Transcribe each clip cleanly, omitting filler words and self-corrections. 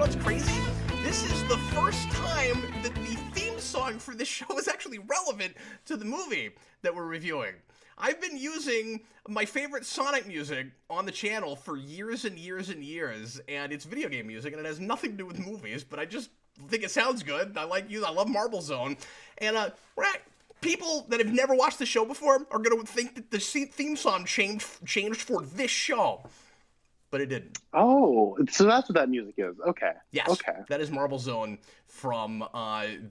what's crazy? This is the first time that the theme song for this show is actually relevant to the movie that we're reviewing. I've been using my favorite Sonic music on the channel for years and years and years, and it's video game music, and it has nothing to do with movies, but I just think it sounds good. I love Marble Zone, and people that have never watched the show before are going to think that the theme song changed for this show. But it didn't. Oh, so that's what that music is. Okay. Yes. Okay. That is Marble Zone from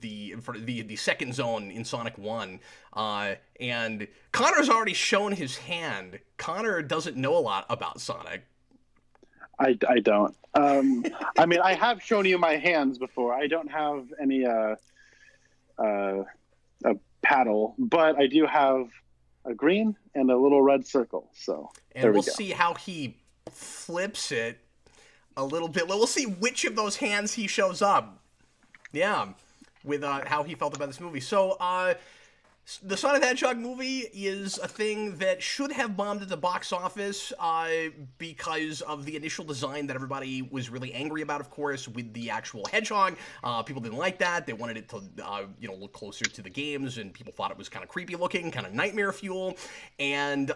the second zone in Sonic 1. And Connor's already shown his hand. Connor doesn't know a lot about Sonic. I don't. I mean, I have shown you my hands before. I don't have any a paddle, but I do have a green and a little red circle. So and we'll see how he flips it a little bit. We'll see which of those hands he shows up. Yeah, with how he felt about this movie. So, the Sonic the Hedgehog movie is a thing that should have bombed at the box office because of the initial design that everybody was really angry about, of course, with the actual hedgehog. People didn't like that. They wanted it to, look closer to the games, and people thought it was kind of creepy looking, kind of nightmare fuel. And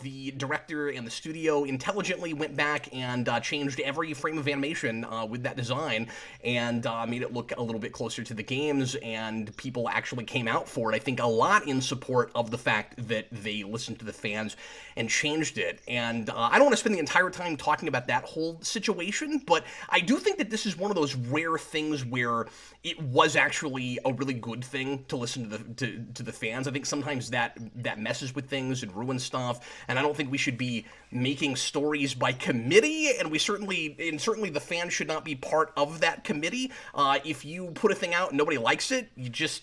the director and the studio intelligently went back and changed every frame of animation with that design and made it look a little bit closer to the games, and people actually came out for it. I think a lot in support of the fact that they listened to the fans and changed it. And I don't want to spend the entire time talking about that whole situation, but I do think that this is one of those rare things where it was actually a really good thing to listen to the fans. I think sometimes that messes with things and ruins stuff, and I don't think we should be making stories by committee, and certainly the fans should not be part of that committee. If you put a thing out and nobody likes it, you just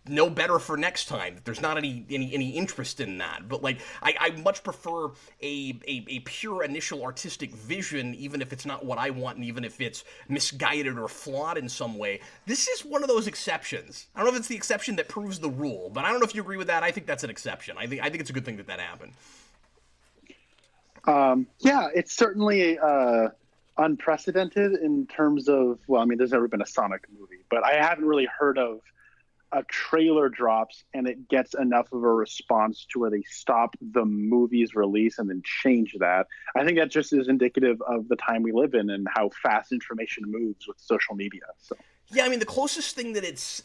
know better for next time. There's not any interest in that. But I much prefer a pure initial artistic vision, even if it's not what I want and even if it's misguided or flawed in some way. This is one of those exceptions. I don't know if it's the exception that proves the rule, but I don't know if you agree with that. I think that's an exception. I think it's a good thing that happened. Yeah, it's certainly unprecedented in terms of, well, I mean, there's never been a Sonic movie, but I haven't really heard of a trailer drops and it gets enough of a response to where they stop the movie's release and then change that. I think that just is indicative of the time we live in and how fast information moves with social media. So. Yeah, I mean, the closest thing that it's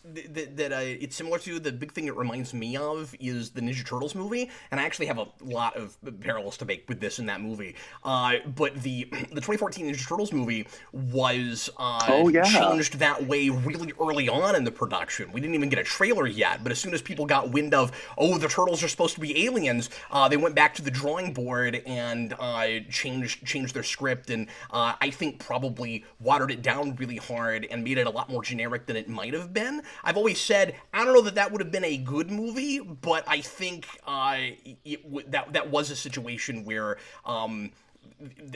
similar to, the big thing it reminds me of, is the Ninja Turtles movie, and I actually have a lot of parallels to make with this in that movie. But the 2014 Ninja Turtles movie was changed that way really early on in the production. We didn't even get a trailer yet, but as soon as people got wind of, the Turtles are supposed to be aliens, they went back to the drawing board and changed their script, and I think probably watered it down really hard and made it a lot more generic than it might have been. I've always said, I don't know that would have been a good movie, but I think that was a situation where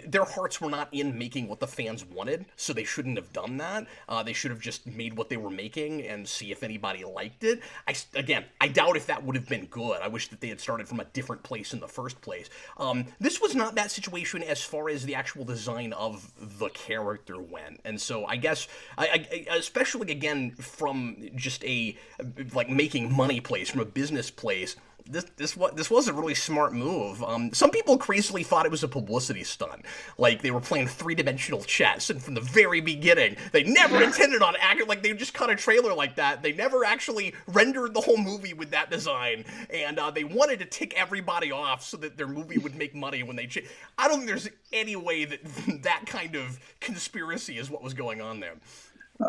their hearts were not in making what the fans wanted, so they shouldn't have done that. They should have just made what they were making and see if anybody liked it. I doubt if that would have been good. I wish that they had started from a different place in the first place. This was not that situation as far as the actual design of the character went, and so I guess, especially again from just a making money place, from a business place, This was a really smart move. Some people crazily thought it was a publicity stunt. Like, they were playing three-dimensional chess, and from the very beginning, they never intended on acting, they just cut a trailer like that. They never actually rendered the whole movie with that design, and they wanted to tick everybody off so that their movie would make money when they I don't think there's any way that that kind of conspiracy is what was going on there.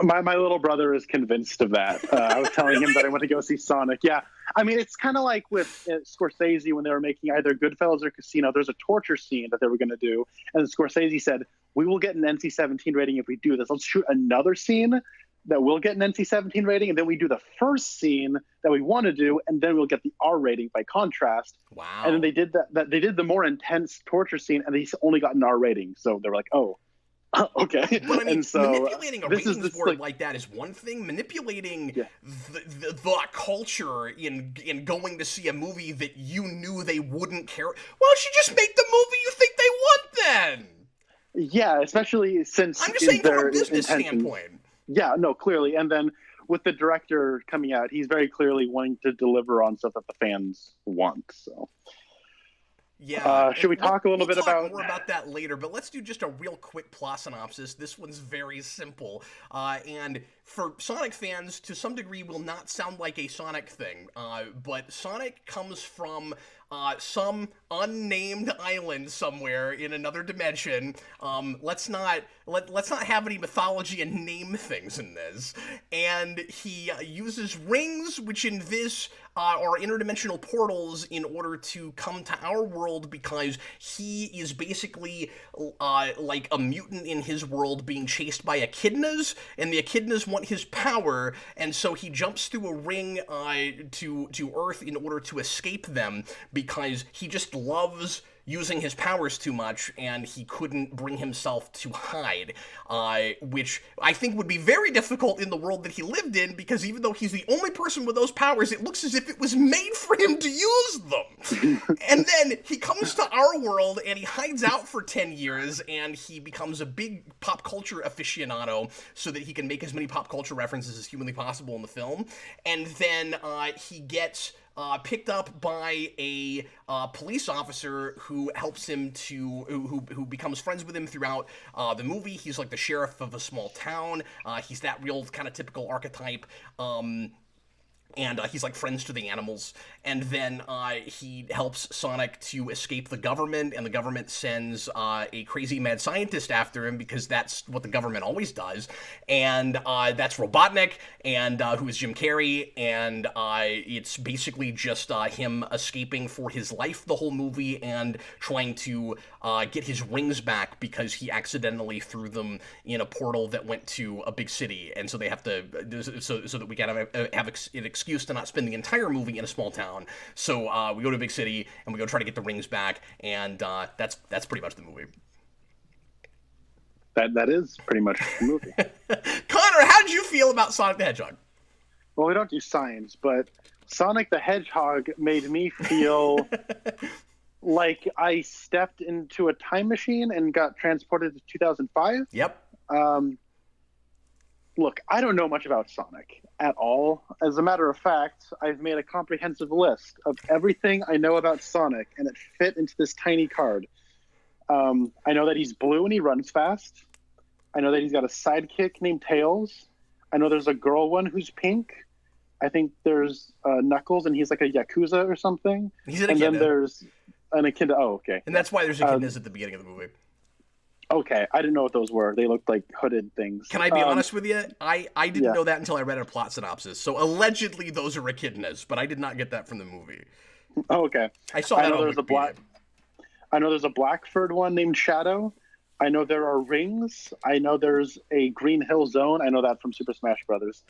My little brother is convinced of that. I was telling him that I went to go see Sonic. Yeah. I mean, it's kind of like with Scorsese when they were making either Goodfellas or Casino. There's a torture scene that they were going to do. And Scorsese said, we will get an NC-17 rating if we do this. Let's shoot another scene that will get an NC-17 rating. And then we do the first scene that we want to do. And then we'll get the R rating by contrast. Wow. And then they did that. They did the more intense torture scene and they only got an R rating. So they were like, oh. Okay. But I mean, and so, manipulating a ratings board like that is one thing. Manipulating the culture in going to see a movie that you knew they wouldn't care. Why don't you just make the movie you think they want then? Yeah, especially since I'm just saying from their a business intentions. standpoint. Yeah, no, clearly. And then with the director coming out, he's very clearly wanting to deliver on stuff that the fans want. So, Yeah. should we talk a little bit about more about that later, but let's do just a real quick plot synopsis. This one's very simple. And for Sonic fans, to some degree, will not sound like a Sonic thing. But Sonic comes from some unnamed island somewhere in another dimension. Let's not have any mythology and name things in this. And he uses rings, which in this are interdimensional portals, in order to come to our world, because he is basically like a mutant in his world being chased by echidnas, and the echidnas want his power, and so he jumps through a ring to Earth in order to escape them, because he just loves using his powers too much, and he couldn't bring himself to hide, which I think would be very difficult in the world that he lived in, because even though he's the only person with those powers, it looks as if it was made for him to use them. And then he comes to our world, and he hides out for 10 years, and he becomes a big pop culture aficionado, so that he can make as many pop culture references as humanly possible in the film. And then he gets picked up by a police officer who helps him to, who becomes friends with him throughout the movie. He's like the sheriff of a small town. He's that real kind of typical archetype. And he's like friends to the animals. And then he helps Sonic to escape the government, and the government sends a crazy mad scientist after him, because that's what the government always does. And that's Robotnik, and who is Jim Carrey, and it's basically just him escaping for his life the whole movie, and trying to get his rings back, because he accidentally threw them in a portal that went to a big city, and so they have to, so that we can have an excuse to not spend the entire movie in a small town. So we go to a big city, and we go try to get the rings back, and that's pretty much the movie. that is pretty much the movie. Connor, how did you feel about Sonic the Hedgehog? Well, we don't do science, but Sonic the Hedgehog made me feel like I stepped into a time machine and got transported to 2005. Yep. Look, I don't know much about Sonic at all. As a matter of fact, I've made a comprehensive list of everything I know about Sonic, and it fit into this tiny card. I know that he's blue and he runs fast. I know that he's got a sidekick named Tails. I know there's a girl one who's pink. I think there's Knuckles, and he's like a Yakuza or something. He's an and echidna. then there's an echidna. Oh, okay. And that's why there's echidnas at the beginning of the movie. Okay, I didn't know what those were. They looked like hooded things. Can I be honest with you? I didn't know that until I read a plot synopsis. So allegedly those are echidnas, but I did not get that from the movie. Oh, okay. I saw that on Wikipedia. I know there's a black furred one named Shadow. I know there are rings. I know there's a Green Hill Zone. I know that from Super Smash Brothers.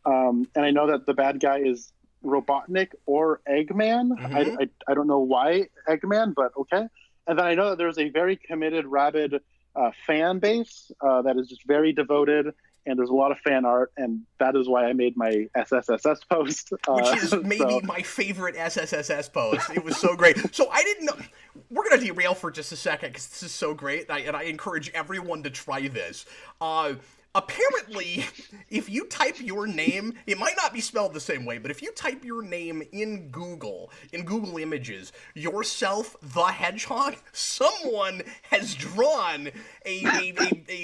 And I know that the bad guy is Robotnik or Eggman. Mm-hmm. I don't know why Eggman, but okay. And then I know that there's a very committed, rabid fan base that is just very devoted, and there's a lot of fan art, and that is why I made my SSSS post. Which is maybe my favorite SSSS post. It was so great. So I didn't know. We're going to derail for just a second, because this is so great, and I encourage everyone to try this. Apparently, if you type your name, it might not be spelled the same way, but if you type your name in Google Images, yourself the Hedgehog, someone has drawn a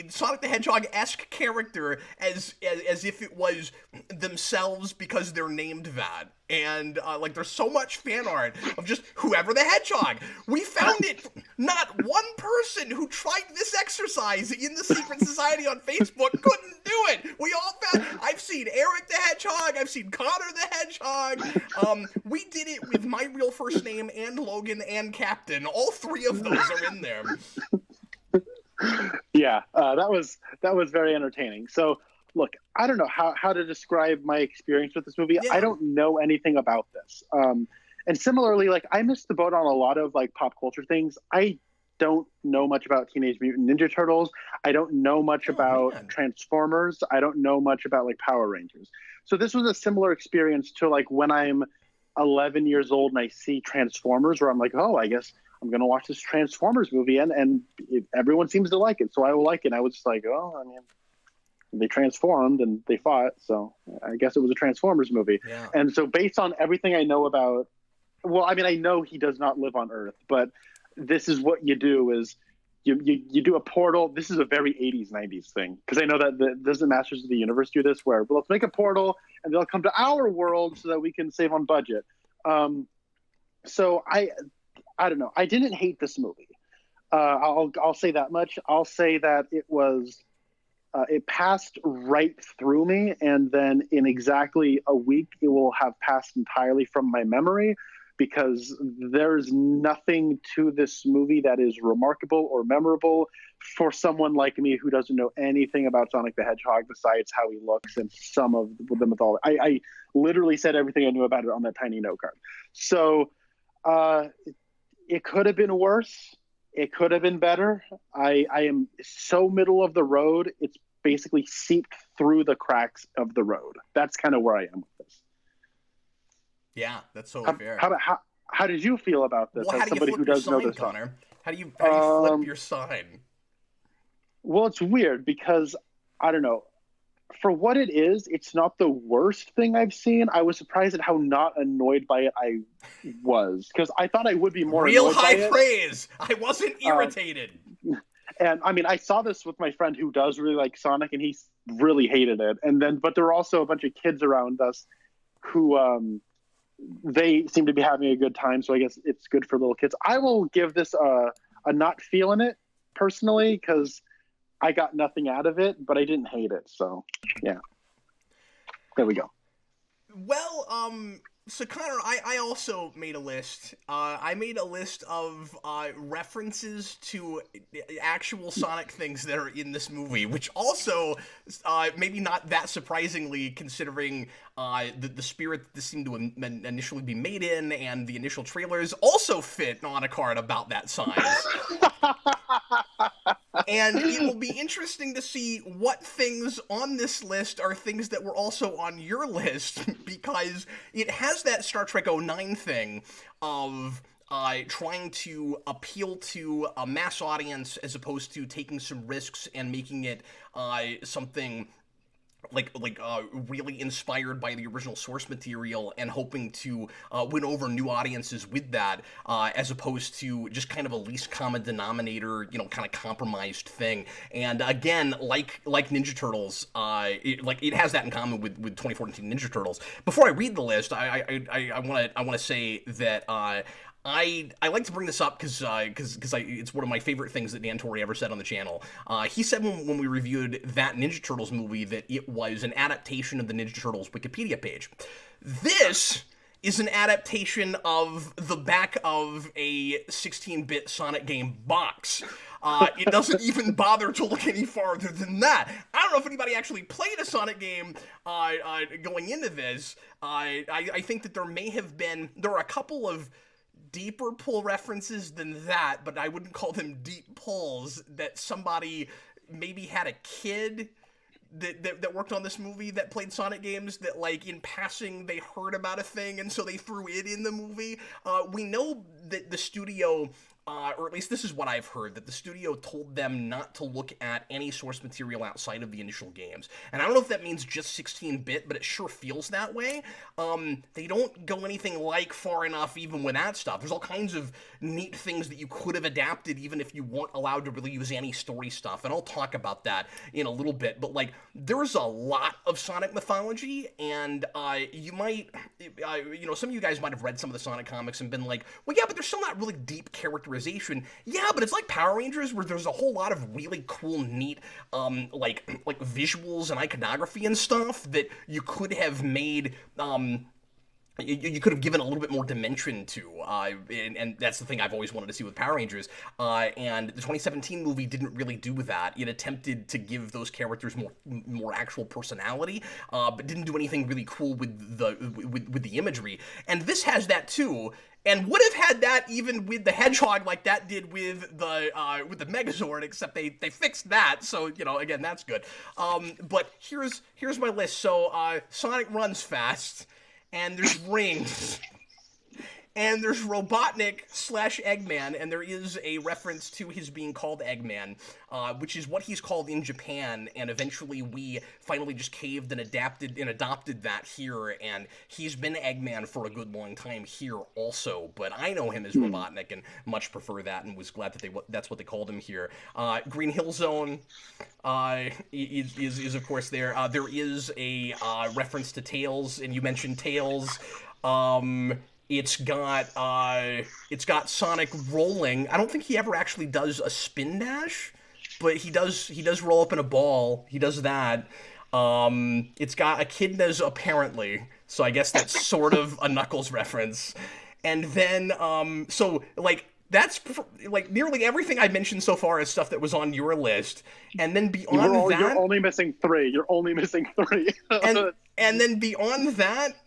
Sonic the Hedgehog-esque character as if it was themselves, because they're named that. And like, there's so much fan art of just whoever the Hedgehog. We found it. Not one person who tried this exercise in the Secret Society on Facebook couldn't do it. We all found. I've seen Eric the Hedgehog. I've seen Connor the Hedgehog. We did it with my real first name and Logan and Captain. All three of those are in there. Yeah, that was very entertaining. So, look, I don't know how to describe my experience with this movie. Yeah. I don't know anything about this. And similarly, like, I missed the boat on a lot of like pop culture things. I don't know much about Teenage Mutant Ninja Turtles. I don't know much about Transformers. I don't know much about like Power Rangers. So this was a similar experience to like when I'm 11 years old and I see Transformers, where I'm like, oh, I guess I'm going to watch this Transformers movie, and everyone seems to like it, so I will like it. And I was just like, oh, I mean, they transformed and they fought, so I guess it was a Transformers movie. Yeah. And so based on everything I know about, well, I mean, I know he does not live on Earth, but this is what you do is you do a portal. This is a very 80s, 90s thing, because I know that doesn't Masters of the Universe do this, where, well, let's make a portal and they'll come to our world so that we can save on budget. So I don't know. I didn't hate this movie. I'll say that much. I'll say that it was it passed right through me, and then in exactly a week, it will have passed entirely from my memory, because there's nothing to this movie that is remarkable or memorable for someone like me who doesn't know anything about Sonic the Hedgehog besides how he looks and some of them with all. I literally said everything I knew about it on that tiny note card. So it could have been worse. It could have been better. I am so middle of the road. It's basically seeped through the cracks of the road. That's kind of where I am with this. Yeah, that's totally fair. How did you feel about this? Well, as somebody who does know this, Connor? How do you flip your sign? Well, it's weird because I don't know. For what it is, it's not the worst thing I've seen. I was surprised at how not annoyed by it I was, because I thought I would be more real annoyed high by praise. I wasn't irritated. And I mean, I saw this with my friend who does really like Sonic, and he really hated it. And then, but there were also a bunch of kids around us who they seem to be having a good time. So I guess it's good for little kids. I will give this a not feeling it personally, because I got nothing out of it, but I didn't hate it. So yeah, there we go. Well, so Connor, I also made a list. I made a list of references to actual Sonic things that are in this movie, which also, maybe not that surprisingly, considering the spirit that this seemed to initially be made in, and the initial trailers also fit on a card about that size. And it will be interesting to see what things on this list are things that were also on your list, because it has that Star Trek 09 thing of trying to appeal to a mass audience as opposed to taking some risks and making it something really inspired by the original source material, and hoping to win over new audiences with that, as opposed to just kind of a least common denominator, kind of compromised thing. And again, like Ninja Turtles, it has that in common with 2014 Ninja Turtles. Before I read the list, I want to say that I like to bring this up because it's one of my favorite things that Dan Torrey ever said on the channel. He said when we reviewed that Ninja Turtles movie that it was an adaptation of the Ninja Turtles Wikipedia page. This is an adaptation of the back of a 16-bit Sonic game box. It doesn't even bother to look any farther than that. I don't know if anybody actually played a Sonic game going into this. I think that there are a couple of deeper pull references than that, but I wouldn't call them deep pulls, that somebody maybe had a kid that worked on this movie that played Sonic games, that in passing they heard about a thing and so they threw it in the movie. We know that the studio, or at least this is what I've heard, that the studio told them not to look at any source material outside of the initial games. And I don't know if that means just 16-bit, but it sure feels that way. They don't go anything far enough even with that stuff. There's all kinds of neat things that you could have adapted even if you weren't allowed to really use any story stuff. And I'll talk about that in a little bit. But there's a lot of Sonic mythology, and you might, some of you guys might have read some of the Sonic comics and been like, well, yeah, but there's still not really deep characterization. Yeah, but it's like Power Rangers, where there's a whole lot of really cool, neat, like visuals and iconography and stuff that you could have made, you could have given a little bit more dimension to, and that's the thing I've always wanted to see with Power Rangers, and the 2017 movie didn't really do that. It attempted to give those characters more actual personality, but didn't do anything really cool with the imagery. And this has that too, and would have had that even with the Hedgehog, like that did with the Megazord, except they fixed that, so again, that's good. But here's my list. So Sonic runs fast, and there's rings, And there's Robotnik slash Eggman, and there is a reference to his being called Eggman, which is what he's called in Japan, and eventually we finally just caved and adopted that here, and he's been Eggman for a good long time here also, but I know him as Robotnik and much prefer that, and was glad that that's what they called him here. Green Hill Zone is of course there. There is a reference to Tails, and you mentioned Tails. It's got Sonic rolling. I don't think he ever actually does a spin dash, but he does roll up in a ball. He does that. It's got echidnas apparently, so I guess that's sort of a Knuckles reference. And then so like that's like nearly everything I mentioned so far is stuff that was on your list. And then beyond that, you're only missing 3. You're only missing 3. and then beyond that,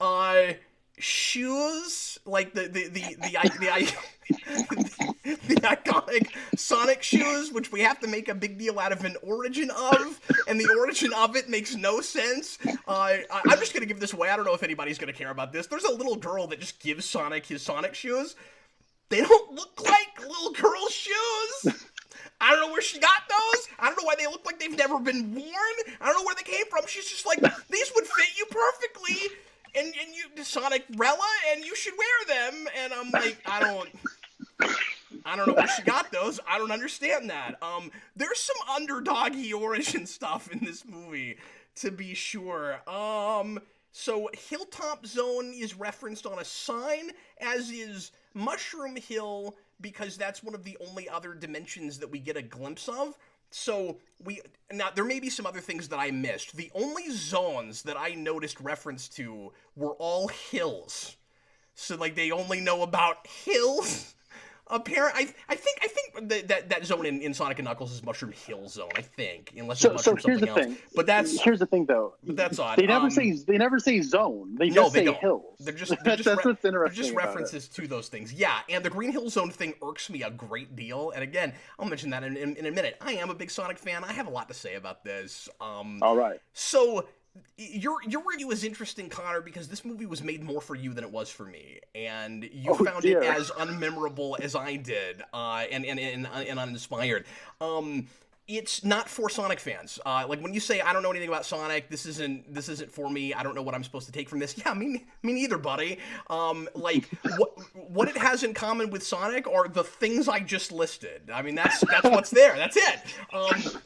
shoes, like the iconic Sonic shoes, which we have to make a big deal out of an origin of, and the origin of it makes no sense. I'm just gonna give this away. I don't know if anybody's gonna care about this. There's a little girl that just gives Sonic his Sonic shoes. They don't look like little girl shoes. I don't know where she got those. I don't know why they look like they've never been worn. I don't know where they came from. She's just like, these would fit you perfectly. And you, Sonic Rella, and you should wear them. And I'm like, I don't know where she got those. I don't understand that. There's some underdoggy origin stuff in this movie, to be sure. So Hilltop Zone is referenced on a sign, as is Mushroom Hill, because that's one of the only other dimensions that we get a glimpse of. So now there may be some other things that I missed. The only zones that I noticed reference to were all hills. So like they only know about hills. Apparently, I think that zone in Sonic and Knuckles is Mushroom Hill Zone. I think, unless it's so here's the thing. But here's the thing, though. That's odd. They never say zone. They just say hills. They're just that's what's interesting. They're just references to those things. Yeah, and the Green Hill Zone thing irks me a great deal. And again, I'll mention that in a minute. I am a big Sonic fan. I have a lot to say about this. All right. So your review is interesting, Connor, because this movie was made more for you than it was for me, and you found it as unmemorable as I did, and uninspired. It's not for Sonic fans. Like when you say I don't know anything about Sonic, this isn't for me. I don't know what I'm supposed to take from this. Yeah, me neither, buddy. Like what it has in common with Sonic are the things I just listed. I mean, that's what's there. That's it.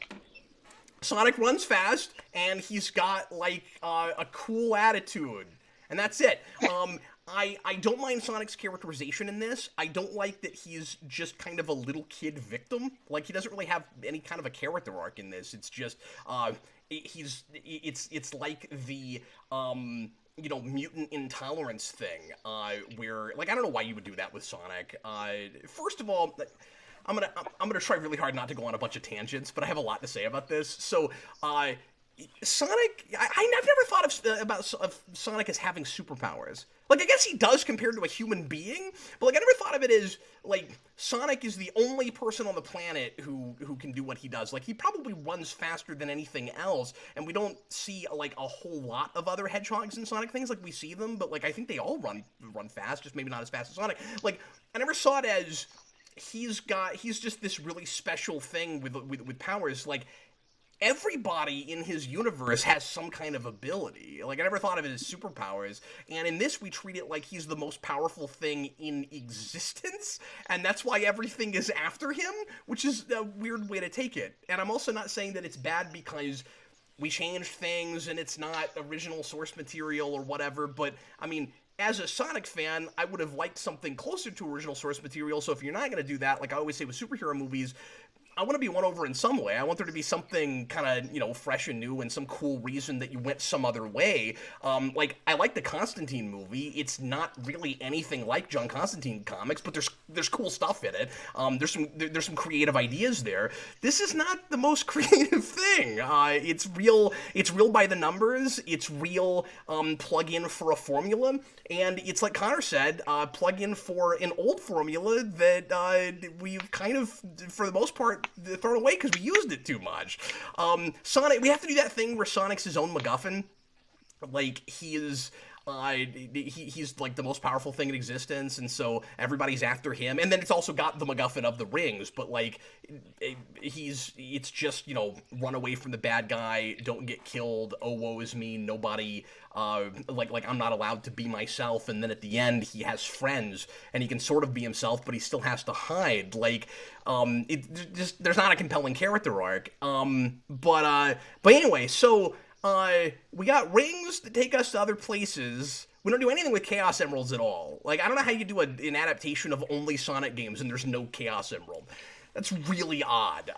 Sonic runs fast, and he's got, like, a cool attitude. And that's it. I don't mind Sonic's characterization in this. I don't like that he's just kind of a little kid victim. Like, he doesn't really have any kind of a character arc in this. It's just, it's like the, mutant intolerance thing, where, like, I don't know why you would do that with Sonic. First of all, I'm gonna try really hard not to go on a bunch of tangents, but I have a lot to say about this. So, Sonic, I've never thought of Sonic as having superpowers. Like, I guess he does compared to a human being, but like I never thought of it as like Sonic is the only person on the planet who can do what he does. Like, he probably runs faster than anything else, and we don't see like a whole lot of other hedgehogs in Sonic things. Like, we see them, but like I think they all run fast, just maybe not as fast as Sonic. Like, I never saw it as he's just this really special thing with powers. Like, everybody in his universe has some kind of ability. Like, I never thought of it as superpowers, and in this we treat it like he's the most powerful thing in existence, and that's why everything is after him, which is a weird way to take it. And I'm also not saying that it's bad because we changed things and it's not original source material or whatever, but I mean, as a Sonic fan, I would have liked something closer to original source material. So if you're not going to do that, like I always say with superhero movies, I want to be won over in some way. I want there to be something kind of, fresh and new and some cool reason that you went some other way. Like, I like the Constantine movie. It's not really anything like John Constantine comics, but there's cool stuff in it. There's some creative ideas there. This is not the most creative thing. It's real by the numbers. It's real plug in for a formula. And it's like Connor said, plug in for an old formula that we've kind of, for the most part, thrown away because we used it too much. Sonic, we have to do that thing where Sonic's his own MacGuffin. Like, he is, He's like the most powerful thing in existence, and so everybody's after him. And then it's also got the MacGuffin of the rings, but like it's just, you know, run away from the bad guy, don't get killed, oh woe is me, nobody, like I'm not allowed to be myself. And then at the end he has friends and he can sort of be himself, but he still has to hide. Like there's not a compelling character arc. But anyway, so we got rings that take us to other places. We don't do anything with Chaos Emeralds at all. Like, I don't know how you do an adaptation of only Sonic games and there's no Chaos Emerald. That's really odd.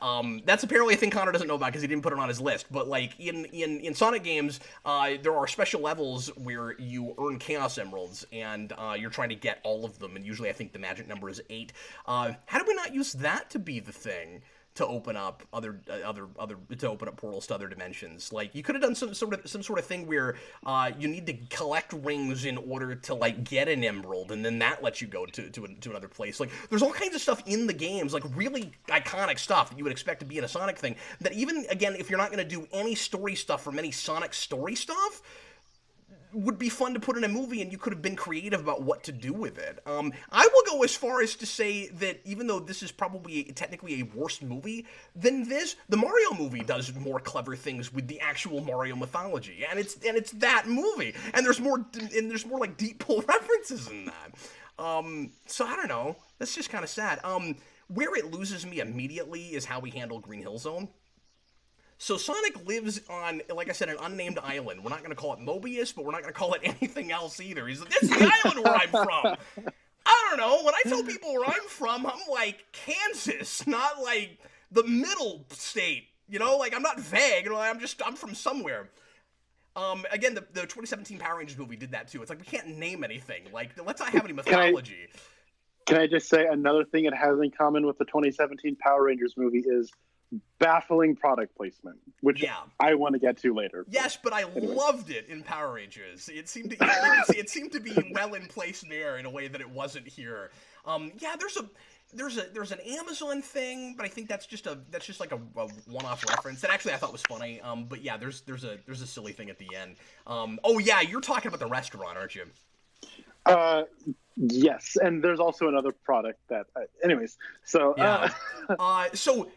That's apparently a thing Connor doesn't know about because he didn't put it on his list. But, like, in Sonic games, there are special levels where you earn Chaos Emeralds, and you're trying to get all of them, and usually I think the magic number is 8. How did we not use that to be the thing? To open up to open up portals to other dimensions. Like, you could have done some sort of thing where you need to collect rings in order to like get an emerald, and then that lets you go to another place. Like, there's all kinds of stuff in the games, like really iconic stuff that you would expect to be in a Sonic thing. That even again, if you're not going to do any story stuff from any Sonic story stuff, would be fun to put in a movie, and you could have been creative about what to do with it. I will go as far as to say that even though this is probably technically a worse movie than this, the Mario movie does more clever things with the actual Mario mythology, and it's that movie, and there's more like deep pull references in that. So I don't know. That's just kind of sad. Where it loses me immediately is how we handle Green Hill Zone. So Sonic lives on, like I said, an unnamed island. We're not going to call it Mobius, but we're not going to call it anything else either. He's like, this is the island where I'm from. I don't know. When I tell people where I'm from, I'm like Kansas, not like the middle state. You know, like I'm not vague. I'm from somewhere. Again, the 2017 Power Rangers movie did that too. It's like we can't name anything. Like, let's not have any mythology. Can I just say another thing it has in common with the 2017 Power Rangers movie is baffling product placement, which I want to get to later. Yes, but I loved it in Power Rangers. It seemed to be well in place there in a way that it wasn't here. There's an Amazon thing, but I think that's just like a one-off reference that actually I thought was funny. But yeah, there's a silly thing at the end. Oh yeah, you're talking about the restaurant, aren't you? Yes, and there's also another product that. Anyways, so so.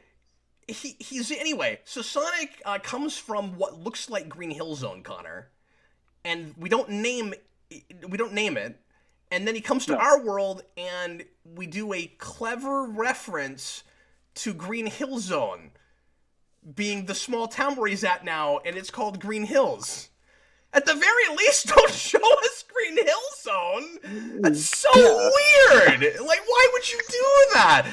So Sonic comes from what looks like Green Hill Zone, Connor, and we don't name it, and then he comes to our world, and we do a clever reference to Green Hill Zone being the small town where he's at now, and it's called Green Hills. At the very least, don't show us Green Hill Zone. That's so weird. Like, why would you do that?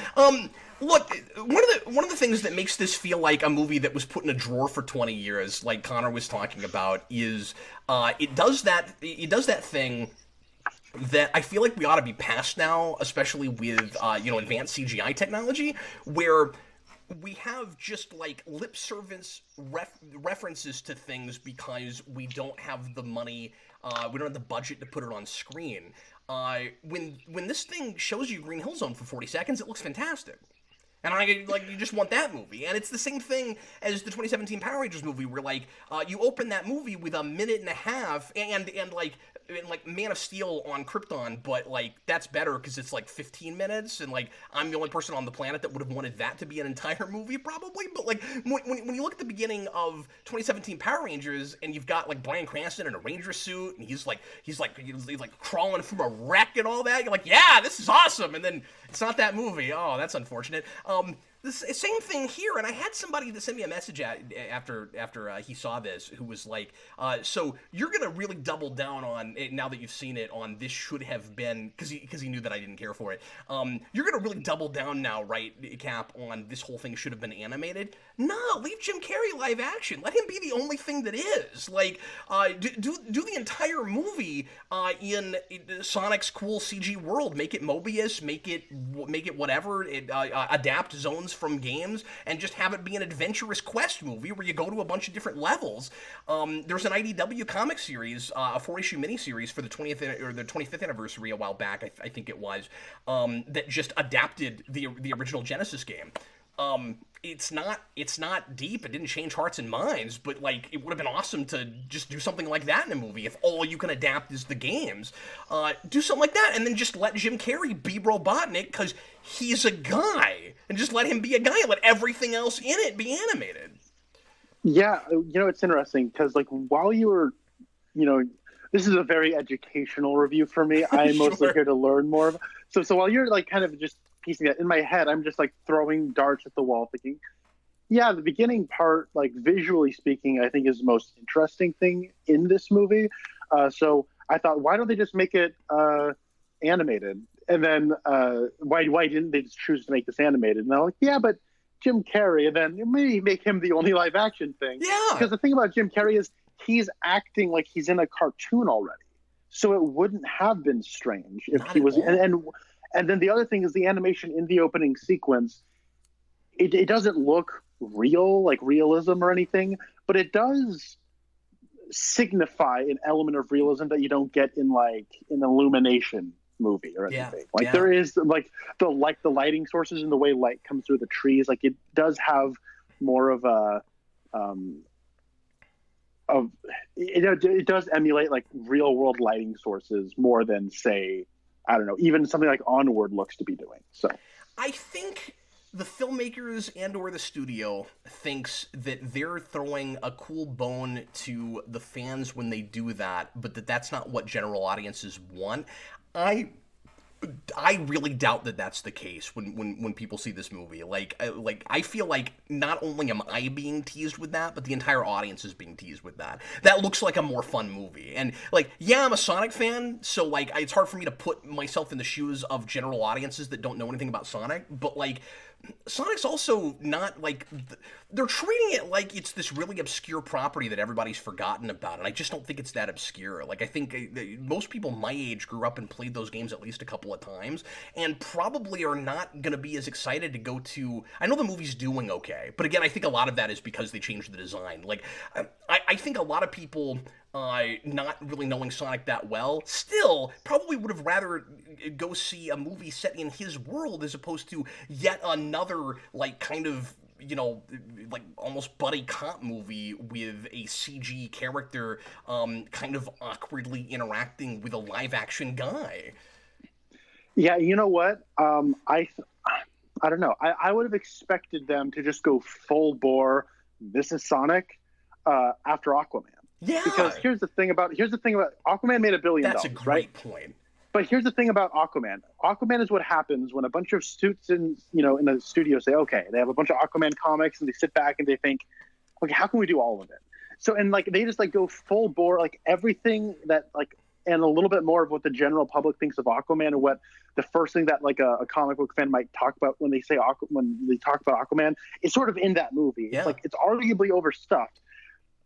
Look, one of the things that makes this feel like a movie that was put in a drawer for 20 years, like Connor was talking about, is it does that thing that I feel like we ought to be past now, especially with advanced CGI technology, where we have just like lip service references to things because we don't have the money, we don't have the budget to put it on screen. When this thing shows you Green Hill Zone for 40 seconds, it looks fantastic. And you just want that movie. And it's the same thing as the 2017 Power Rangers movie, where you open that movie with a minute and a half, and Man of Steel on Krypton, but that's better because it's 15 minutes, and I'm the only person on the planet that would have wanted that to be an entire movie probably. But when you look at the beginning of 2017 Power Rangers, and you've got Bryan Cranston in a ranger suit, and he's crawling through a wreck and all that, you're like, yeah, this is awesome. And then it's not that movie. Oh, that's unfortunate. The same thing here, and I had somebody that sent me a message after he saw this, who was like, so you're gonna really double down on it now that you've seen it, on this should have been, because he knew that I didn't care for it. You're gonna really double down now, right, Cap, on this whole thing should have been animated? No, leave Jim Carrey live action. Let him be the only thing that is. Do the entire movie in Sonic's cool CG world. Make it Mobius. Make it whatever. Adapt zones from games, and just have it be an adventurous quest movie where you go to a bunch of different levels. There's an IDW comic series, a 4-issue miniseries for the 20th or the 25th anniversary a while back, I think it was, that just adapted the original Genesis game. it's not deep. It didn't change hearts and minds, but like it would have been awesome to just do something like that in a movie if all you can adapt is the games. Do something like that, and then just let Jim Carrey be Robotnik because he's a guy, and just let him be a guy and let everything else in it be animated. Yeah, it's interesting because like while you were, this is a very educational review for me. I'm mostly here to learn more. So while you're like kind of just piecing that in my head, I'm just like throwing darts at the wall, thinking, yeah, the beginning part, like visually speaking, I think is the most interesting thing in this movie. So I thought, why don't they just make it animated? And then why didn't they just choose to make this animated? And they're like, yeah, but Jim Carrey, and then maybe make him the only live action thing. Yeah. Because the thing about Jim Carrey is he's acting like he's in a cartoon already. So it wouldn't have been strange if he was. And then the other thing is the animation in the opening sequence. It doesn't look real, like realism or anything, but it does signify an element of realism that you don't get in like an Illumination movie or anything. There is like the lighting sources and the way light comes through the trees. Like it does have more of a it does emulate like real world lighting sources more than say, I don't know, even something like Onward looks to be doing. So I think the filmmakers and or the studio thinks that they're throwing a cool bone to the fans when they do that, but that's not what general audiences want. I really doubt that that's the case when people see this movie. Like I feel like not only am I being teased with that, but the entire audience is being teased with that. That looks like a more fun movie. And like, yeah, I'm a Sonic fan, so like it's hard for me to put myself in the shoes of general audiences that don't know anything about Sonic, but like Sonic's also not like they're treating it like it's this really obscure property that everybody's forgotten about, and I just don't think it's that obscure. Like I think most people my age grew up and played those games at least a couple of times, and probably are not going to be as excited to go to. I know the movie's doing okay, but again, I think a lot of that is because they changed the design. Like I think a lot of people. Not really knowing Sonic that well, still probably would have rather go see a movie set in his world as opposed to yet another, like, kind of, like almost buddy cop movie with a CG character kind of awkwardly interacting with a live action guy. Yeah, you know what? I don't know. I would have expected them to just go full bore. This is Sonic after Aquaman. Yeah. Because here's the thing about Aquaman made $1 billion. That's a great point. But here's the thing about Aquaman. Aquaman is what happens when a bunch of suits in the studio say, okay, they have a bunch of Aquaman comics and they sit back and they think, okay, how can we do all of it? So, and like, they just like go full bore, like everything that like, and a little bit more of what the general public thinks of Aquaman and what the first thing that like a comic book fan might talk about when they say when they talk about Aquaman is sort of in that movie. Yeah. It's like, it's arguably overstuffed.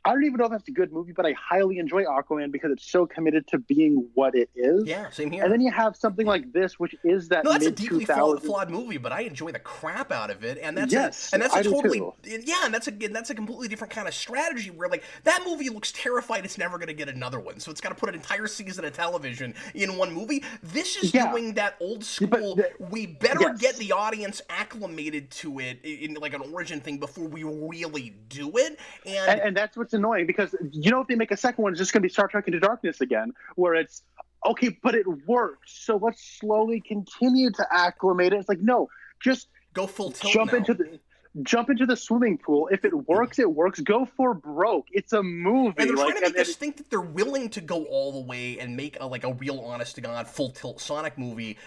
I don't even know if that's a good movie, but I highly enjoy Aquaman because it's so committed to being what it is. Yeah, same here. And then you have something like this, which is that that's a deeply mid-2000s flawed movie, but I enjoy the crap out of it, and that's I do totally too. And that's a completely different kind of strategy where like that movie looks terrified it's never going to get another one, so it's got to put an entire season of television in one movie. This is doing that old school. We better get the audience acclimated to it in like an origin thing before we really do it, and that's what's annoying because. If they make a second one, it's just going to be Star Trek Into Darkness again, where it's, okay, but it worked, so let's slowly continue to acclimate it. It's like, no, just go full tilt jump into the swimming pool. If it works, it works. Go for broke. It's a movie. And they're trying to make us think that they're willing to go all the way and make a real honest-to-God full-tilt Sonic movie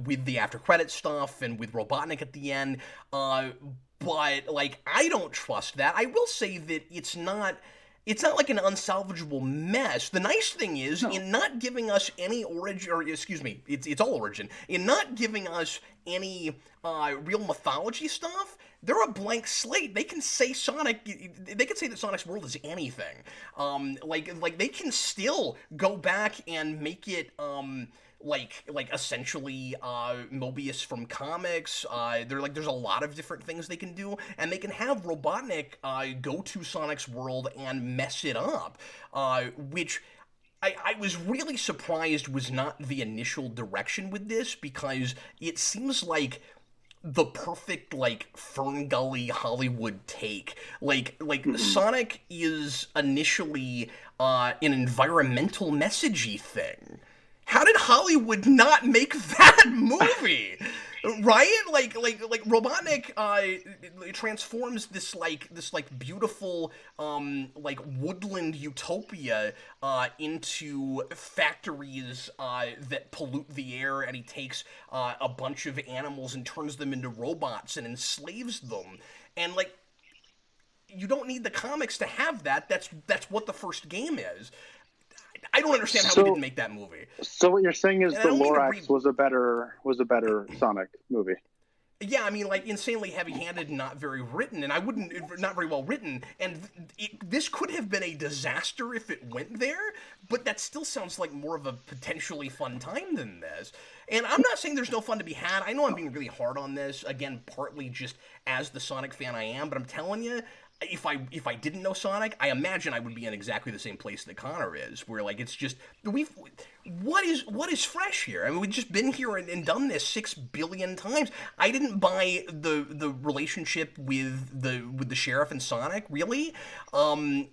with the after-credit stuff and with Robotnik at the end. But, like, I don't trust that. I will say that it's not like an unsalvageable mess. The nice thing is, in not giving us any origin, or excuse me, it's all origin, in not giving us any real mythology stuff, they're a blank slate. They can say they can say that Sonic's world is anything. Like they can still go back and make it, like essentially Mobius from comics. There's a lot of different things they can do, and they can have Robotnik go to Sonic's world and mess it up, which I was really surprised was not the initial direction with this, because it seems like the perfect, like, Fern Gully Hollywood take. Like Sonic is initially an environmental messagey thing. How did Hollywood not make that movie? Right? Like Robotnik transforms this beautiful like woodland utopia into factories that pollute the air, and he takes a bunch of animals and turns them into robots and enslaves them. And like, you don't need the comics to have that. That's what the first game is. I don't understand how we didn't make that movie. So what you're saying is the Lorax was a better Sonic movie. Yeah, I mean, like, insanely heavy-handed and not very written, and not very well written, and this could have been a disaster if it went there, but that still sounds like more of a potentially fun time than this. And I'm not saying there's no fun to be had. I know I'm being really hard on this, again, partly just as the Sonic fan I am, but I'm telling you, if I didn't know Sonic, I imagine I would be in exactly the same place that Connor is, where like it's just what is fresh here? I mean, we've just been here and done this 6 billion times. I didn't buy the relationship with the sheriff and Sonic, really. Marston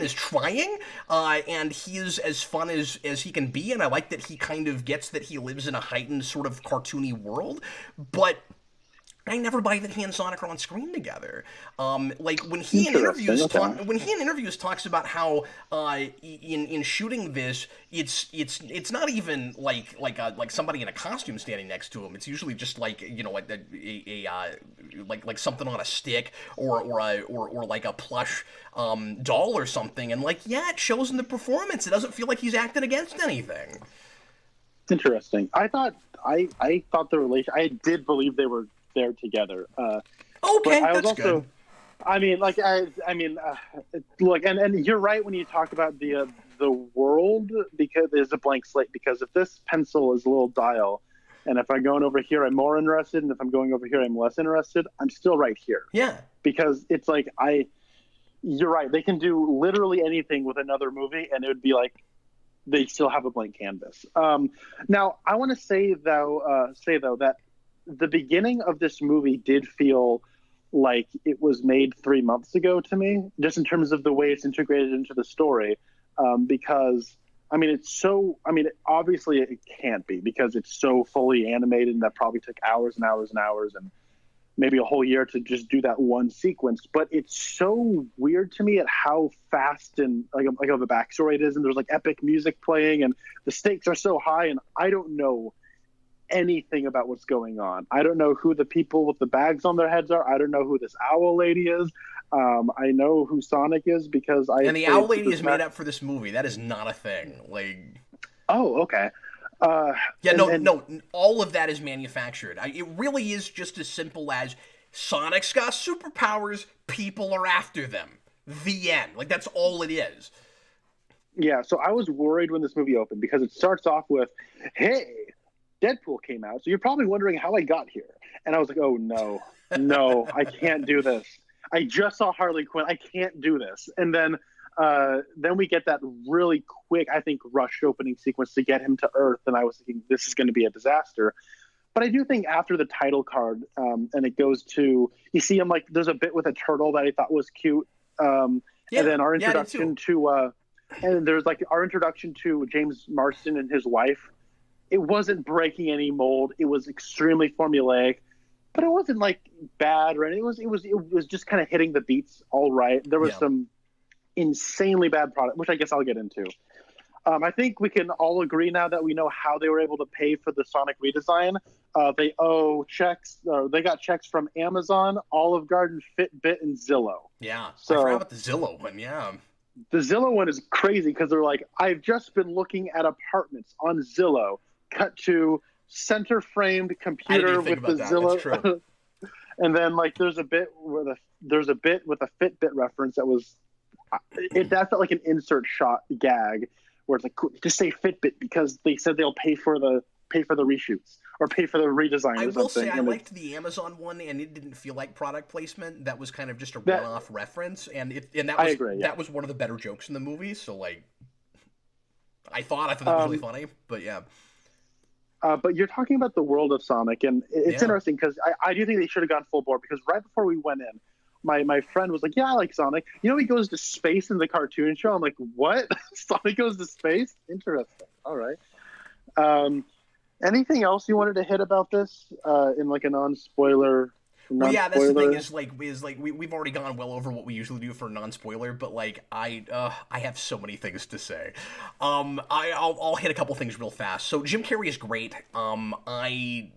is trying, and he is as fun as he can be, and I like that he kind of gets that he lives in a heightened sort of cartoony world, but I never buy that he and Sonic are on screen together. Like when he in interviews talks about how in shooting this, it's not even like somebody in a costume standing next to him. It's usually just like, you know, like something on a stick or like a plush doll or something. And like, yeah, it shows in the performance. It doesn't feel like he's acting against anything. Interesting. I thought the relation. I did believe they were there together. Okay, that's good. I mean, like, look, and you're right when you talk about the world, because there's a blank slate. Because if this pencil is a little dial, and if I'm going over here, I'm more interested, and if I'm going over here, I'm less interested, I'm still right here. Yeah. Because it's like you're right. They can do literally anything with another movie, and it would be like they still have a blank canvas. Now, I want to say though that the beginning of this movie did feel like it was made 3 months ago to me, just in terms of the way it's integrated into the story. Because, I mean, obviously it can't be, because it's so fully animated, and that probably took hours and hours and hours and maybe a whole year to just do that one sequence. But it's so weird to me at how fast and like of a backstory it is. And there's like epic music playing, and the stakes are so high, and I don't know anything about what's going on. I don't know who the people with the bags on their heads are. I don't know who this owl lady is. I know who Sonic is because And the owl lady is made up for this movie. That is not a thing. Like, oh, okay. No, all of that is manufactured. It really is just as simple as Sonic's got superpowers, people are after them. The end. Like, that's all it is. Yeah, so I was worried when this movie opened, because it starts off with, hey, Deadpool came out, so you're probably wondering how I got here. And I was like, oh, no, I can't do this. I just saw Harley Quinn. I can't do this. And then we get that really quick, I think, rushed opening sequence to get him to Earth. And I was thinking, this is going to be a disaster. But I do think after the title card, and it goes to, you see him, like, there's a bit with a turtle that I thought was cute. And then our introduction and there's like our introduction to James Marsden and his wife. It wasn't breaking any mold. It was extremely formulaic, but it wasn't like bad or anything. It was just kind of hitting the beats all right. There was some insanely bad product, which I guess I'll get into. I think we can all agree now that we know how they were able to pay for the Sonic redesign. They owe checks. They got checks from Amazon, Olive Garden, Fitbit, and Zillow. Yeah, so I forgot about the Zillow one. Yeah. The Zillow one is crazy because they're like, I've just been looking at apartments on Zillow. Cut to center framed computer with the Zillow. And then like there's a bit with a Fitbit reference that felt like an insert shot gag where it's like, just say Fitbit because they said they'll pay for the reshoots or pay for the redesign. I will say I liked the Amazon one, and it didn't feel like product placement. That was kind of just a one-off reference, and that was one of the better jokes in the movie. So like, I thought that was really funny, but yeah. But you're talking about the world of Sonic, and it's Yeah. interesting because I do think they should have gone full bore, because right before we went in, my friend was like, "Yeah, I like Sonic. You know, he goes to space in the cartoon show." I'm like, "What? Sonic goes to space? Interesting. All right." Um, Anything else you wanted to hit about this in like a non-spoiler? Well, yeah, that's the thing Non-spoiler. is like we've already gone well over what we usually do for non-spoiler, but like I have so many things to say. I'll hit a couple things real fast. So Jim Carrey is great. I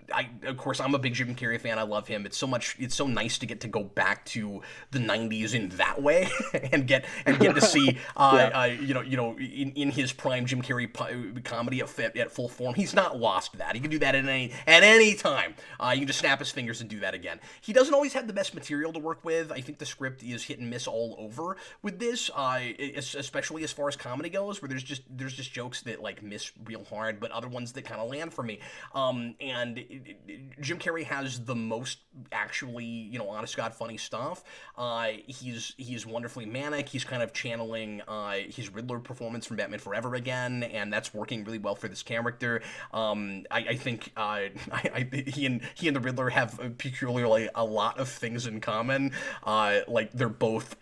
of course I'm a big Jim Carrey fan. I love him. It's so nice to get to go back to the '90s in that way and get to see Yeah. in his prime Jim Carrey comedy at full form. He's not lost that. He can do that at any time. You can just snap his fingers and do that again. He doesn't always have the best material to work with. I think the script is hit and miss all over with this, especially as far as comedy goes, where there's just jokes that like miss real hard, but other ones that kind of land for me. Jim Carrey has the most actually, honest God funny stuff. He's wonderfully manic. He's kind of channeling his Riddler performance from Batman Forever again, and that's working really well for this character. I think he and the Riddler have peculiarly a lot of things in common. Like they're both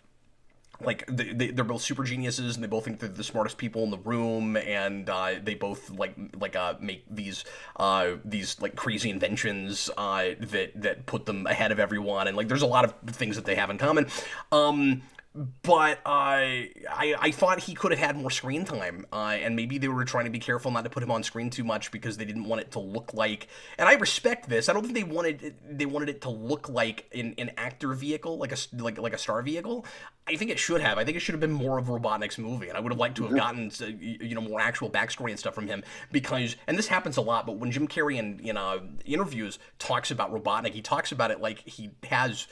they're both super geniuses, and they both think they're the smartest people in the room, and they both make these like crazy inventions that put them ahead of everyone, and like there's a lot of things that they have in common. But I thought he could have had more screen time, and maybe they were trying to be careful not to put him on screen too much because they didn't want it to look like. And I respect this. I don't think they wanted it to look like an actor vehicle, like a star vehicle. I think it should have. I think it should have been more of a Robotnik's movie, and I would have liked to have gotten more actual backstory and stuff from him, because, and this happens a lot, but when Jim Carrey in interviews talks about Robotnik, he talks about it like he has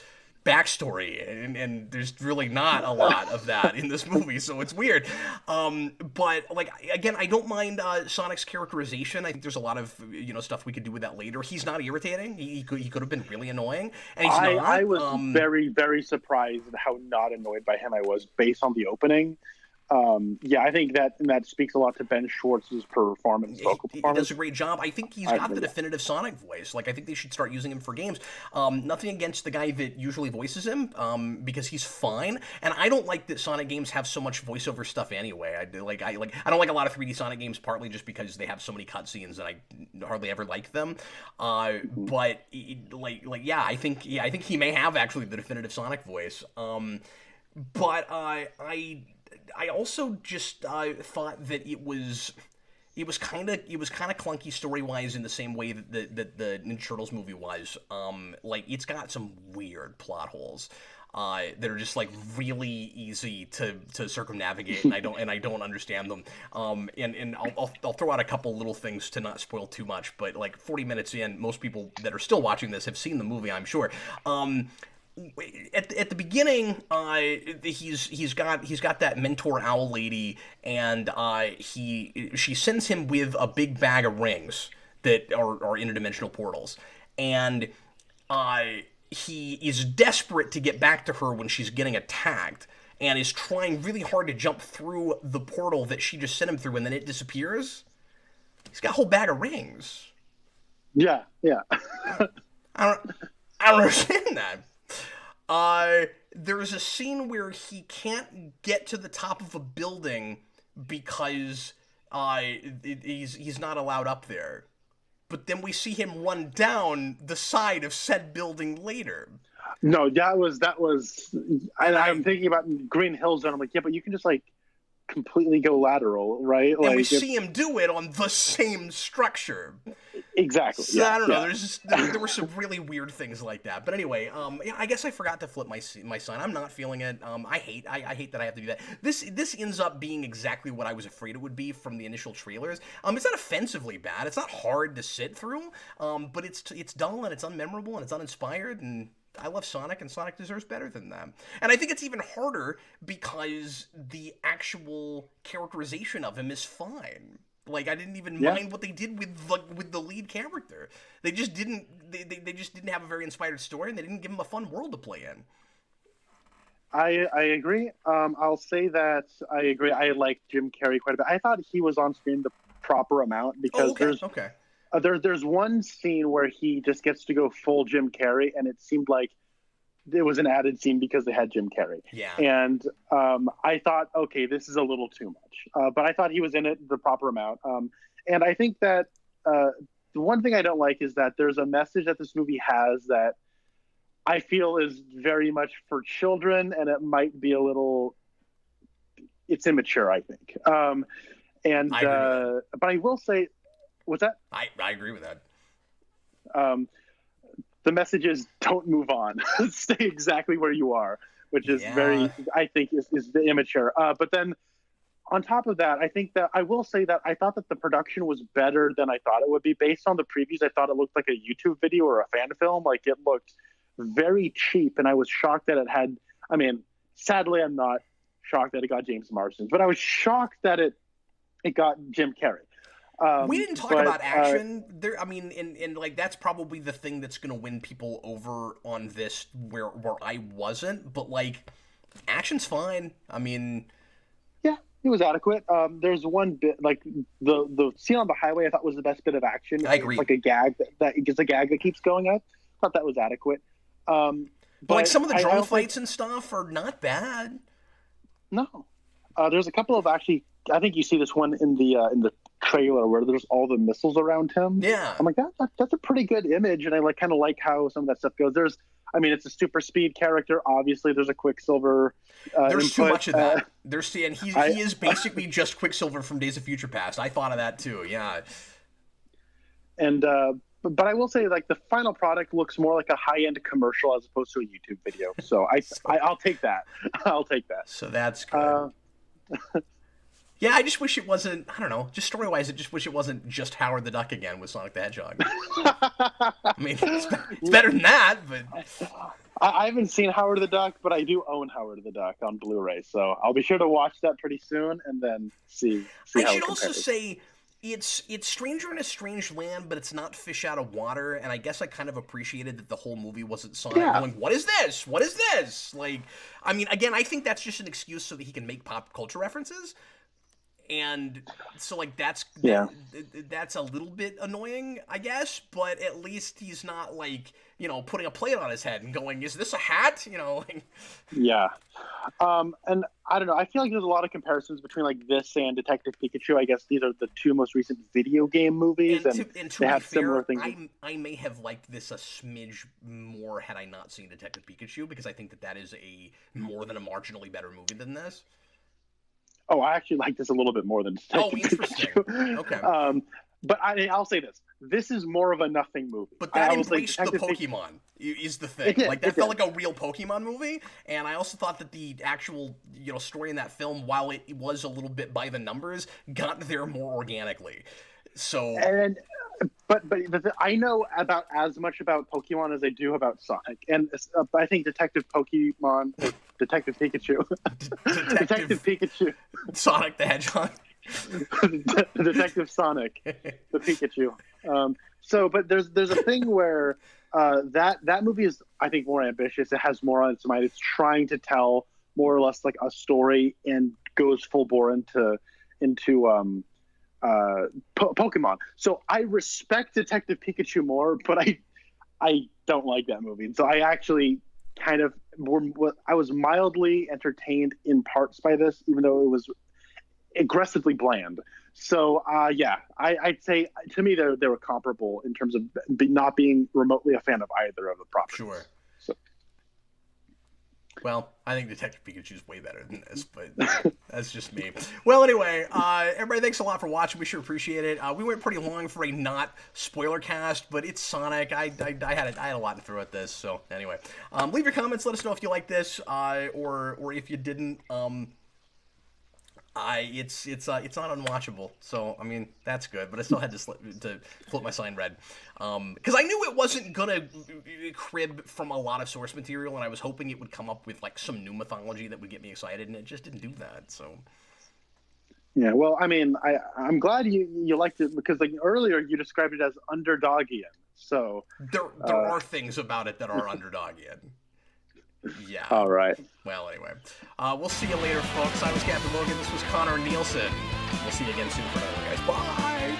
backstory, and there's really not a lot of that in this movie, so it's weird. But like again, I don't mind Sonic's characterization. I think there's a lot of stuff we could do with that later. He's not irritating. He could have been really annoying, and he's not. I was very, very surprised at how not annoyed by him I was based on the opening. I think that speaks a lot to Ben Schwartz's vocal performance. He does a great job. I think he's got the definitive Sonic voice. Like, I think they should start using him for games. Nothing against the guy that usually voices him, because he's fine. And I don't like that Sonic games have so much voiceover stuff anyway. I don't like a lot of 3D Sonic games, partly just because they have so many cutscenes and I hardly ever like them. But I think he may have actually the definitive Sonic voice. But I also just thought that it was kind of clunky story wise in the same way that the Ninja Turtles movie was. Like, it's got some weird plot holes that are just like really easy to circumnavigate, and I don't understand them. And I'll throw out a couple little things to not spoil too much. But like 40 minutes in, most people that are still watching this have seen the movie, I'm sure. At the beginning, he's got that mentor owl lady, and she sends him with a big bag of rings that are interdimensional portals, and he is desperate to get back to her when she's getting attacked, and is trying really hard to jump through the portal that she just sent him through, and then it disappears. He's got a whole bag of rings. Yeah. I don't understand that. There's a scene where he can't get to the top of a building because he's not allowed up there. But then we see him run down the side of said building later. No, that was. I'm thinking about Green Hill Zone. I'm like, yeah, but you can just like completely go lateral, right? And we see him do it on the same structure. Exactly. So, I don't know. There were some really weird things like that. But anyway, I guess I forgot to flip my sign. I'm not feeling it. I hate that I have to do that. This ends up being exactly what I was afraid it would be from the initial trailers. It's not offensively bad. It's not hard to sit through. But it's dull, and it's unmemorable, and it's uninspired, and I love Sonic, and Sonic deserves better than that. And I think it's even harder because the actual characterization of him is fine. Like, I didn't even mind what they did with the lead character. They just didn't have a very inspired story, and they didn't give him a fun world to play in. I agree. I'll say that I agree. I like Jim Carrey quite a bit. I thought he was on screen the proper amount because There's one scene where he just gets to go full Jim Carrey, and it seemed like it was an added scene because they had Jim Carrey. Yeah. And I thought, okay, this is a little too much. But I thought he was in it the proper amount. And I think that the one thing I don't like is that there's a message that this movie has that I feel is very much for children, and it might be a little, it's immature, I think. But I will say, what's that? I agree with that. The message is don't move on. Stay exactly where you are, which is very, I think, is the immature. But then on top of that, I think that I will say that I thought that the production was better than I thought it would be. Based on the previews, I thought it looked like a YouTube video or a fan film. Like, it looked very cheap, and I was shocked that it had, I mean, sadly, I'm not shocked that it got James Marsden, but I was shocked that it got Jim Carrey. We didn't talk about action there. I mean, and like that's probably the thing that's going to win people over on this, where I wasn't. But like, action's fine. I mean, yeah, it was adequate. There's one bit, like the scene on the highway, I thought was the best bit of action. I agree. It's like a gag that gets a gag that keeps going up. I thought that was adequate. But like some of the drone fights and stuff are not bad. No, there's a couple of actually. I think you see this one in the trailer where there's all the missiles around him. Yeah, I'm like that's a pretty good image, and I kind of like how some of that stuff goes. It's a super speed character. Obviously, there's a Quicksilver. There's too much of that. And he is basically just Quicksilver from Days of Future Past. I thought of that too. Yeah. And but I will say, like, the final product looks more like a high-end commercial as opposed to a YouTube video. So I'll take that. I'll take that. So that's good. Yeah, I just wish it wasn't, I don't know, just story-wise, I just wish it wasn't just Howard the Duck again with Sonic the Hedgehog. I mean, it's better than that, but... I haven't seen Howard the Duck, but I do own Howard the Duck on Blu-ray, so I'll be sure to watch that pretty soon and then see how it compares. I should also say, it's Stranger in a Strange Land, but it's not Fish Out of Water, and I guess I kind of appreciated that the whole movie wasn't Sonic going, what is this? What is this? Like, I mean, again, I think that's just an excuse so that he can make pop culture references. And so, like, that's a little bit annoying, I guess, but at least he's not, like, you know, putting a plate on his head and going, is this a hat? You know, like... Yeah. And I don't know, I feel like there's a lot of comparisons between, like, this and Detective Pikachu. I guess these are the two most recent video game movies, and they have similar things. I may have liked this a smidge more had I not seen Detective Pikachu, because I think that is a more than a marginally better movie than this. Oh, I actually like this a little bit more than Detective interesting. Pikachu. Okay. But I'll say this. This is more of a nothing movie. But that embraced the Pokemon, is the thing. That felt like a real Pokemon movie. And I also thought that the actual, you know, story in that film, while it was a little bit by the numbers, got there more organically. So... But I know about as much about Pokemon as I do about Sonic, and I think Detective Pikachu, Detective Pikachu, Sonic the Hedgehog, Detective Sonic, the Pikachu. But there's a thing where that movie is, I think, more ambitious. It has more on its mind. It's trying to tell more or less like a story and goes full bore into Pokemon. So I respect Detective Pikachu more, but I don't like that movie. And so I actually I was mildly entertained in parts by this, even though it was aggressively bland. So I'd say to me they were comparable in terms of not being remotely a fan of either of the properties. Sure. So. Well, I think Detective Pikachu is way better than this, but that's just me. Well, anyway, everybody, thanks a lot for watching. We sure appreciate it. We went pretty long for a not spoiler cast, but it's Sonic. I had a lot to throw at this. So anyway, leave your comments. Let us know if you like this, or if you didn't. It's not unwatchable, so I mean that's good. But I still had to flip my sign red, because I knew it wasn't gonna crib from a lot of source material, and I was hoping it would come up with like some new mythology that would get me excited, and it just didn't do that. So yeah, well, I mean, I'm glad you liked it, because like earlier you described it as underdogian. So there are things about it that are underdogian. Yeah. All right. Well, anyway, we'll see you later, folks. I was Captain Logan. This was Connor Nielsen. We'll see you again soon for another one, guys. Bye.